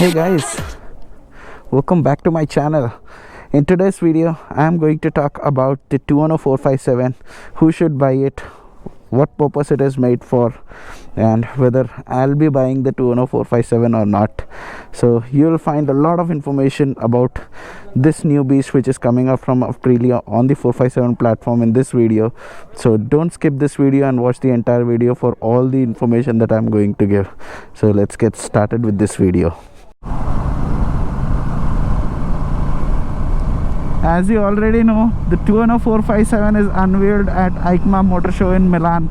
Hey guys, welcome back to my channel. In today's video I am going to talk about the Tuono 457, who should buy it, what purpose it is made for, and whether I'll be buying the Tuono 457 or not. So you'll find a lot of information about this new beast which is coming up from Aprilia on the 457 platform in this video. So don't skip this video and watch the entire video for all the information that I'm going to give. So let's get started with this video. As you already know, the Tuono 457 is unveiled at EICMA Motor Show in Milan,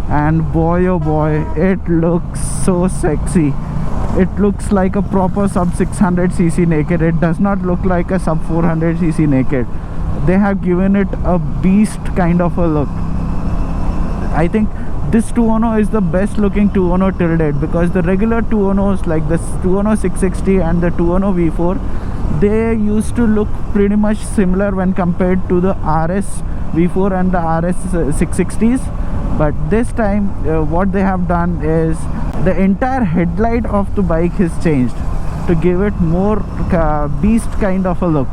and boy oh boy, it looks so sexy. It looks like a proper sub 600cc naked. It does not look like a sub 400cc naked. They have given it a beast kind of a look. I think this Tuono is the best looking Tuono till date, because the regular Tuonos like the Tuono 660 and the Tuono V4, they used to look pretty much similar when compared to the RS V4 and the RS 660s. But this time what they have done is the entire headlight of the bike is changed to give it more beast kind of a look.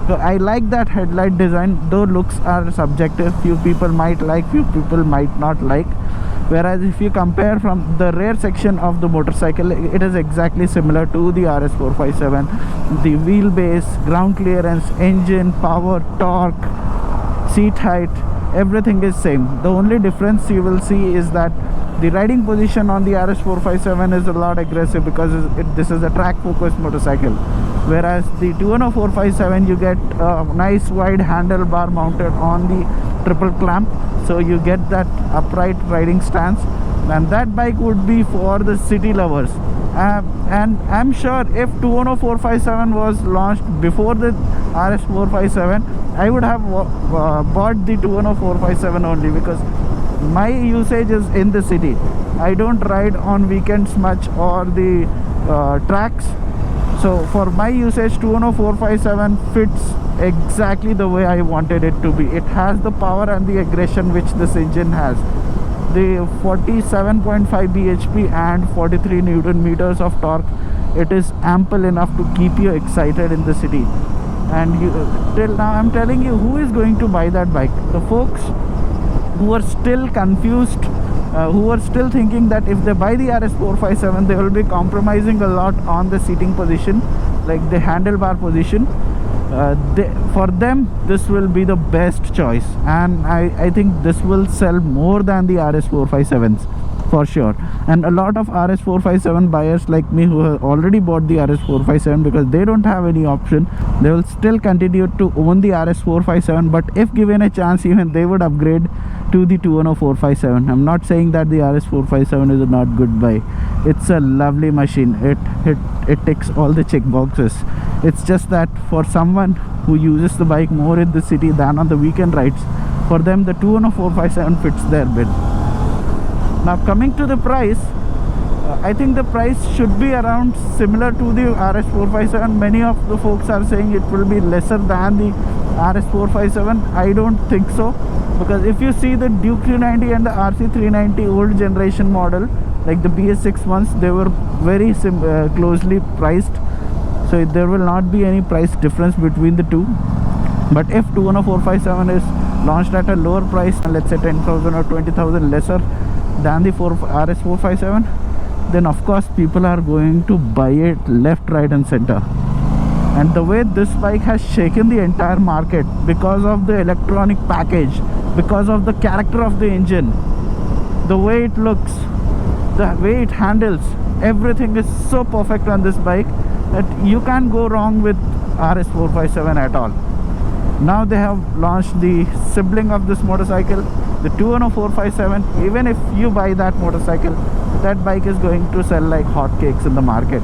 So I like that headlight design, though looks are subjective. Few people might like, few people might not like. Whereas if you compare from the rear section of the motorcycle, it is exactly similar to the RS 457. The wheelbase, ground clearance, engine, power, torque, seat height, everything is same. The only difference you will see is that the riding position on the RS 457 is a lot aggressive, because this is a track focused motorcycle. Whereas the Tuono 457, you get a nice wide handlebar mounted on the triple clamp, so you get that upright riding stance, and that bike would be for the city lovers. And I'm sure if Tuono 457 was launched before the RS 457, I would have bought the Tuono 457 only, because my usage is in the city. I don't ride on weekends much or the tracks. So for my usage, Tuono 457 fits exactly the way I wanted it to be. It has the power and the aggression which this engine has. The 47.5 bhp and 43 newton meters of torque, it is ample enough to keep you excited in the city. And till now I'm telling you, who is going to buy that bike? The folks who are still confused, who are still thinking that if they buy the RS 457, they will be compromising a lot on the seating position, like the handlebar position. For them this will be the best choice, and I think this will sell more than the RS 457s for sure. And a lot of RS 457 buyers like me who have already bought the RS 457, because they don't have any option, they will still continue to own the RS 457, but if given a chance, even they would upgrade to the Tuono 457. I'm not saying that the RS 457 is a not good buy. It's a lovely machine. It ticks all the check boxes. It's just that for someone who uses the bike more in the city than on the weekend rides, for them the Tuono 457 fits their bill. Now coming to the price, I think the price should be around similar to the RS 457. Many of the folks are saying it will be lesser than the RS 457. I don't think so, because if you see the Duke 390 and the RC 390 old generation model, like the BS6 ones, they were very closely priced, so there will not be any price difference between the two. But if Tuono 457 is launched at a lower price, let's say 10,000 or 20,000 lesser than the RS 457, then of course people are going to buy it left, right and center. And the way this bike has shaken the entire market, because of the electronic package, because of the character of the engine, the way it looks, the way it handles, everything is so perfect on this bike that you can't go wrong with RS 457 at all. Now they have launched the sibling of this motorcycle, the Tuono 457. Even if you buy that motorcycle, that bike is going to sell like hotcakes in the market.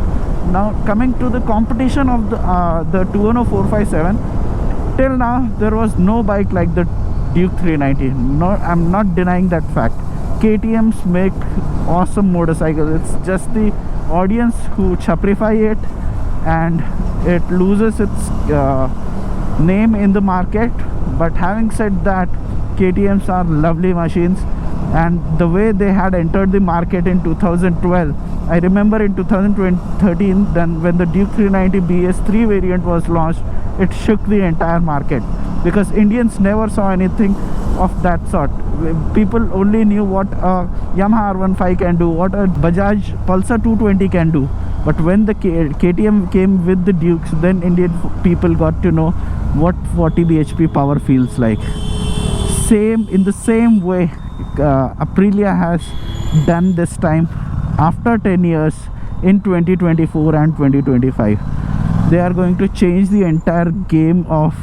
Now coming to the competition of the Tuono 457, till now there was no bike like the Duke 390. No, I'm not denying that fact. KTMs make awesome motorcycles. It's just the audience who chaprify it, and it loses its name in the market. But having said that, KTMs are lovely machines. And the way they had entered the market in 2012, I remember in 2013, then when the Duke 390 BS3 variant was launched, it shook the entire market, because Indians never saw anything of that sort. People only knew what a Yamaha R15 can do, what a Bajaj Pulsar 220 can do. But when the KTM came with the Dukes, then Indian people got to know what 40 bhp power feels like. In the same way, Aprilia has done this time after 10 years in 2024 and 2025. They are going to change the entire game of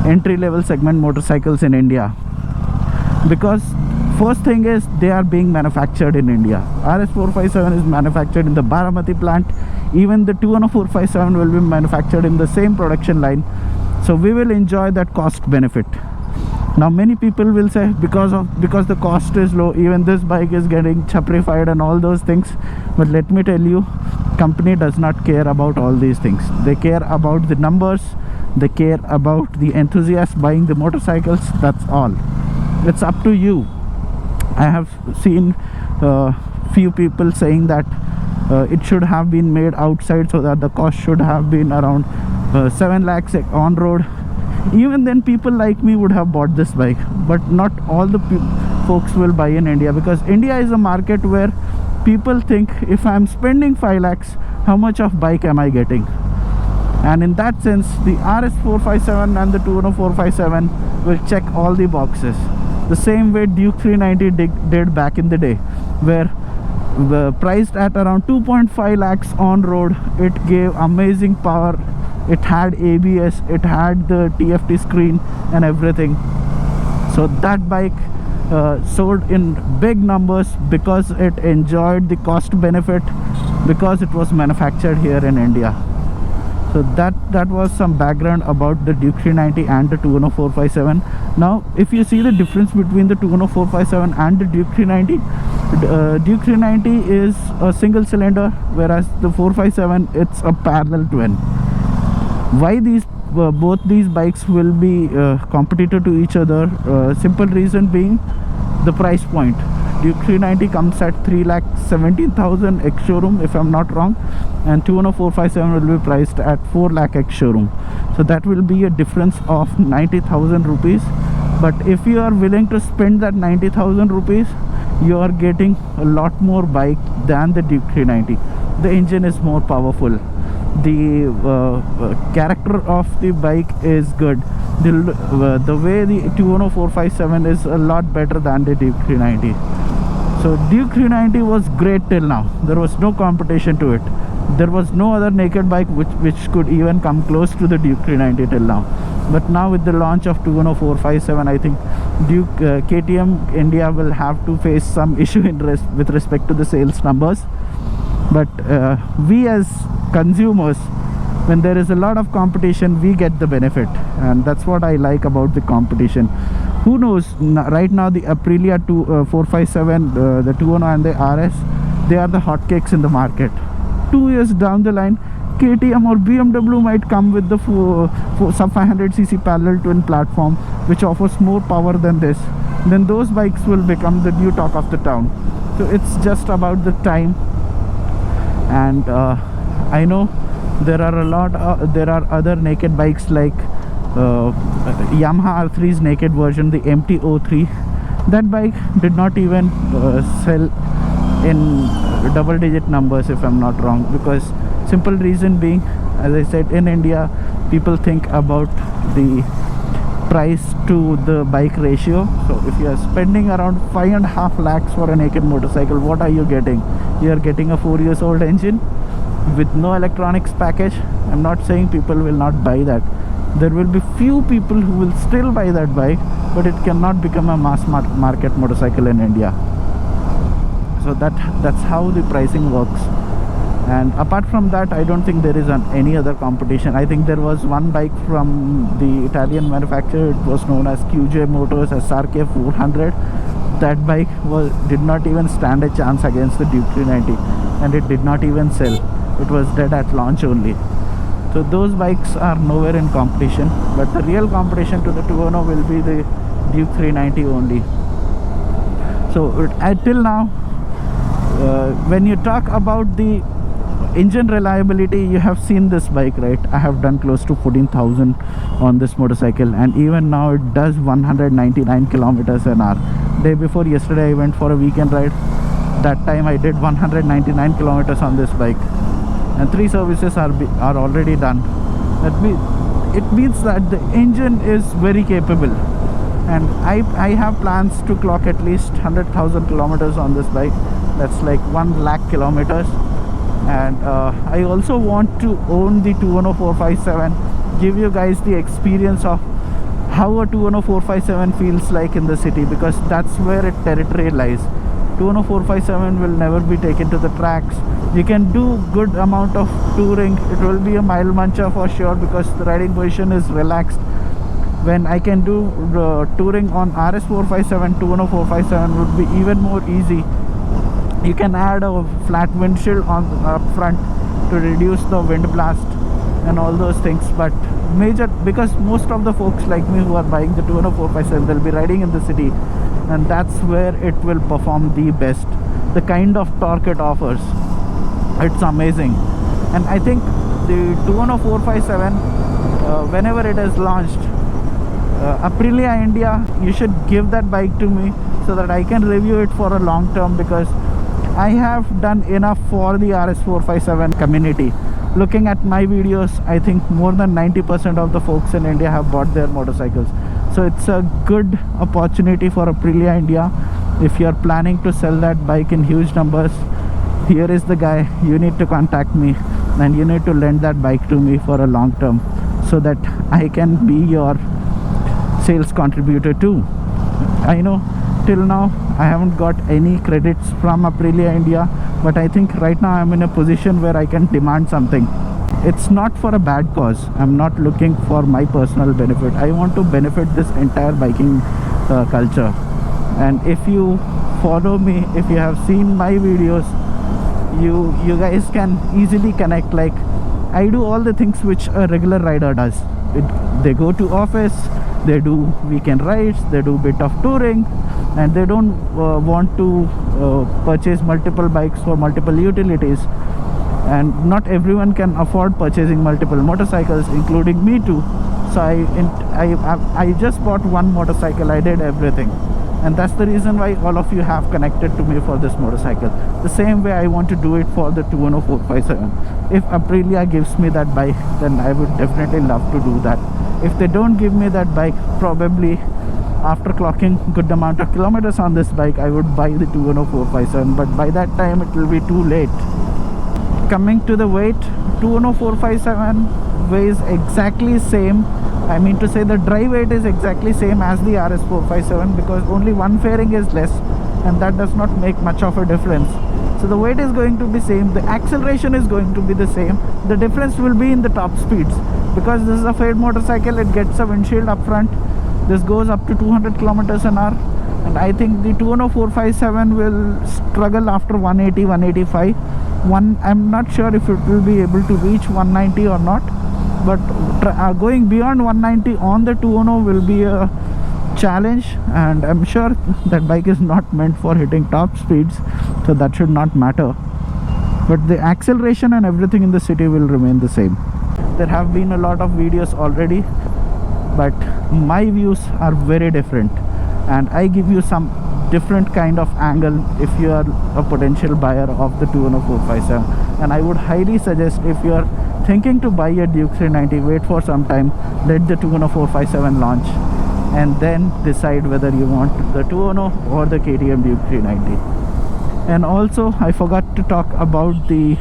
entry-level segment motorcycles in India, because first thing is they are being manufactured in India. RS457 is manufactured in the Baramati plant. Even the Tuono 457 will be manufactured in the same production line, so we will enjoy that cost benefit. Now many people will say because the cost is low, even this bike is getting chaprified and all those things. But let me tell you, company does not care about all these things. They care about the numbers, they care about the enthusiasts buying the motorcycles. That's all. It's up to you. I have seen few people saying that it should have been made outside, so that the cost should have been around 7 lakhs on road. Even then people like me would have bought this bike, but not all the folks will buy in India, because India is a market where people think, if I'm spending 5 lakhs, how much of bike am I getting? And in that sense, the RS457 and the Tuono 457 will check all the boxes, the same way Duke 390 did back in the day, where priced at around 2.5 lakhs on road. It gave amazing power, it had ABS, it had the TFT screen and everything. So that bike sold in big numbers because it enjoyed the cost benefit, because it was manufactured here in India. So that was some background about the Duke 390 and the Tuono 457. Now if you see the difference between the Tuono 457 and the Duke 390, Duke 390 is a single cylinder, whereas the 457, it's a parallel twin. Why both these bikes will be competitor to each other? Simple reason being the price point. Duke 390 comes at 3,17,000 ex showroom, if I'm not wrong, and Tuono 457 will be priced at 4 lakh ex showroom. So that will be a difference of 90,000 rupees. But if you are willing to spend that 90,000 rupees, you are getting a lot more bike than the Duke 390. The engine is more powerful, the character of the bike is good, the way the Tuono 457 is a lot better than the Duke 390. So Duke 390 was great till now. There was no competition to it. There was no other naked bike which could even come close to the Duke 390 till now. But now with the launch of Tuono 457, I think KTM India will have to face some issue with respect to the sales numbers. But we as consumers, when there is a lot of competition, we get the benefit, and that's what I like about the competition. Who knows, right now the Aprilia 457, the Tuono and the RS, they are the hotcakes in the market. 2 years down the line, KTM or BMW might come with the sub 500cc parallel twin platform, which offers more power than this. Then those bikes will become the new talk of the town. So it's just about the time. And I know there are other naked bikes like Yamaha R3's naked version, the MT-03. That bike did not even sell in double-digit numbers, if I'm not wrong, because simple reason being, as I said, in India people think about the price to the bike ratio. So if you are spending around 5.5 lakhs for a naked motorcycle, what are you getting? You are getting a 4-year-old engine with no electronics package. I'm not saying people will not buy that. There will be few people who will still buy that bike, but it cannot become a mass market motorcycle in India. So that's how the pricing works. And apart from that, I don't think there is any other competition. I think there was one bike from the Italian manufacturer. It was known as QJ Motors SRK 400. That bike did not even stand a chance against the Duke 390, and it did not even sell. It was dead at launch only. So those bikes are nowhere in competition, but the real competition to the Tuono will be the Duke 390 only. So till now, when you talk about the engine reliability, you have seen this bike, right? I have done close to 14,000 on this motorcycle, and even now it does 199 kilometers an hour. Day before yesterday I went for a weekend ride. That time I did 199 kilometers on this bike, and 3 services are already done. It means that the engine is very capable, and I have plans to clock at least 100,000 kilometers on this bike. That's like 1 lakh kilometers. And I also want to own the Tuono 457, give you guys the experience of how a Tuono 457 feels like in the city, because that's where its territory lies. Tuono 457 will never be taken to the tracks. You can do good amount of touring. It will be a mile muncher for sure, because the riding position is relaxed. When I can do touring on RS 457, Tuono 457 would be even more easy. You can add a flat windshield on up front to reduce the wind blast and all those things. But because most of the folks like me who are buying the Tuono 457, they'll be riding in the city, and that's where it will perform the best. The kind of torque it offers, it's amazing. And I think the Tuono 457, whenever it is launched, Aprilia India, you should give that bike to me so that I can review it for a long term, because I have done enough for the RS457 community. Looking at my videos, I think more than 90% of the folks in India have bought their motorcycles. So it's a good opportunity for Aprilia India. If you're planning to sell that bike in huge numbers, here is the guy. You need to contact me, and you need to lend that bike to me for a long term, so that I can be your sales contributor too. I know till now I haven't got any credits from Aprilia India, but I think right now I'm in a position where I can demand something. It's not for a bad cause. I'm not looking for my personal benefit. I want to benefit this entire biking culture. And if you follow me, if you have seen my videos, you guys can easily connect. Like, I do all the things which a regular rider does. They go to office, they do weekend rides, they do bit of touring, and they don't want to purchase multiple bikes for multiple utilities. And not everyone can afford purchasing multiple motorcycles, including me too. So I just bought one motorcycle. I did everything, and that's the reason why all of you have connected to me for this motorcycle. The same way I want to do it for the Tuono 457. If Aprilia gives me that bike, then I would definitely love to do that. If they don't give me that bike, probably after clocking good amount of kilometers on this bike, I would buy the Tuono 457, but by that time it will be too late. Coming to the weight, Tuono 457 weighs exactly same. I mean to say, the dry weight is exactly same as the RS 457, because only one fairing is less, and that does not make much of a difference. So the weight is going to be same, the acceleration is going to be the same. The difference will be in the top speeds, because this is a fade motorcycle. It gets a windshield up front. This goes up to 200 kilometers an hour, and I think the Tuono 457 will struggle after 180, 185. I'm not sure if it will be able to reach 190 or not, but going beyond 190 on the Tuono will be a challenge, and I'm sure that bike is not meant for hitting top speeds, so that should not matter. But the acceleration and everything in the city will remain the same. There have been a lot of videos already, but my views are very different, and I give you some different kind of angle if you are a potential buyer of the Tuono 457. And I would highly suggest, if you are thinking to buy a Duke 390, wait for some time, let the Tuono 457 launch, and then decide whether you want the Tuono or the KTM Duke 390. And also, I forgot to talk about the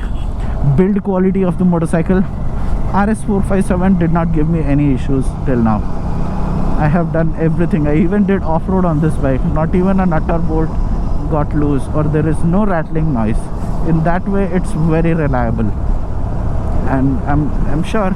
build quality of the motorcycle. RS 457 did not give me any issues till now. I have done everything. I even did off-road on this bike. Not even a nut or bolt got loose, or there is no rattling noise. In that way, it's very reliable. And I'm sure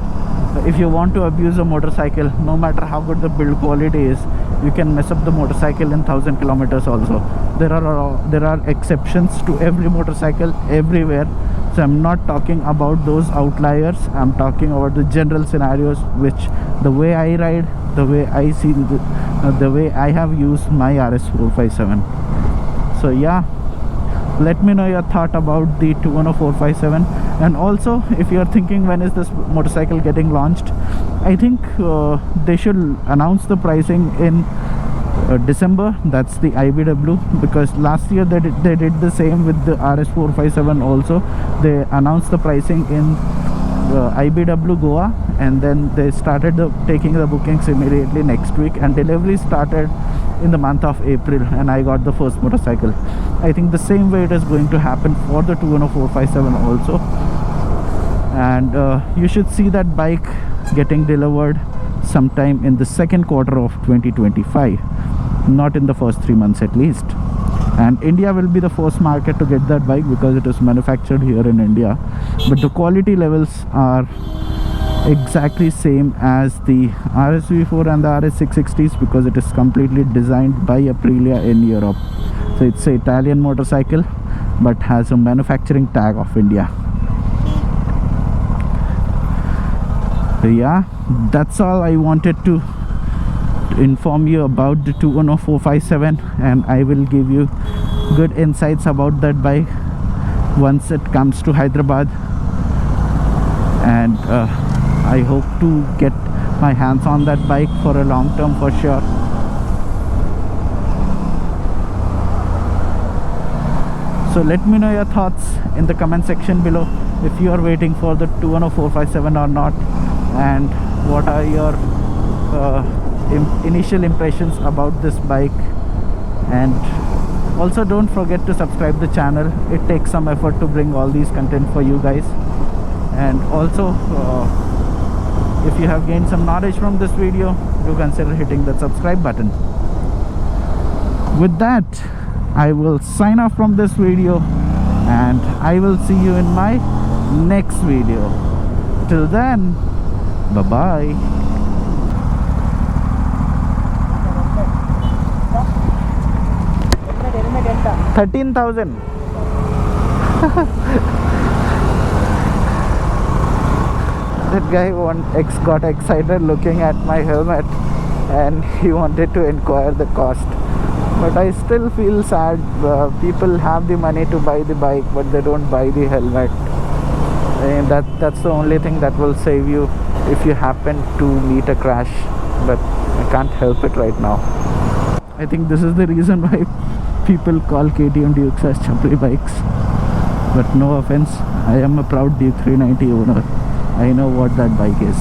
if you want to abuse a motorcycle, no matter how good the build quality is, you can mess up the motorcycle in 1000 kilometers also. There are exceptions to every motorcycle everywhere. So I'm not talking about those outliers. I'm talking about the general scenarios, which the way I ride, the way I see, the way I have used my RS 457. So yeah, let me know your thought about the Tuono 457. And also, if you are thinking when is this motorcycle getting launched, I think they should announce the pricing in December. That's the IBW, because last year they did the same with the RS457 also. They announced the pricing in IBW Goa, and then they started taking the bookings immediately next week, and delivery started in the month of April, and I got the first motorcycle. I think the same way it is going to happen for the Tuono 457 also. And you should see that bike getting delivered sometime in the second quarter of 2025, not in the first 3 months at least. And India will be the first market to get that bike because it is manufactured here in India, but the quality levels are exactly same as the RSV4 and the RS660s, because it is completely designed by Aprilia in Europe. So it's an Italian motorcycle but has a manufacturing tag of India. So yeah, that's all I wanted to inform you about the Tuono 457, and I will give you good insights about that bike once it comes to Hyderabad. And I hope to get my hands on that bike for a long term for sure. So let me know your thoughts in the comment section below, if you are waiting for the Tuono 457 or not, and what are your initial impressions about this bike. And also don't forget to subscribe the channel. It takes some effort to bring all these content for you guys. And also if you have gained some knowledge from this video, do consider hitting that subscribe button. With that, I will sign off from this video, and I will see you in my next video. Till then, bye bye. 13,000. That guy got excited looking at my helmet, and he wanted to inquire the cost. But I still feel sad. People have the money to buy the bike, but they don't buy the helmet. And that's the only thing that will save you if you happen to meet a crash. But I can't help it right now. I think this is the reason why people call KTM Dukes as chapri bikes. But no offense, I am a proud Duke 390 owner. I know what that bike is.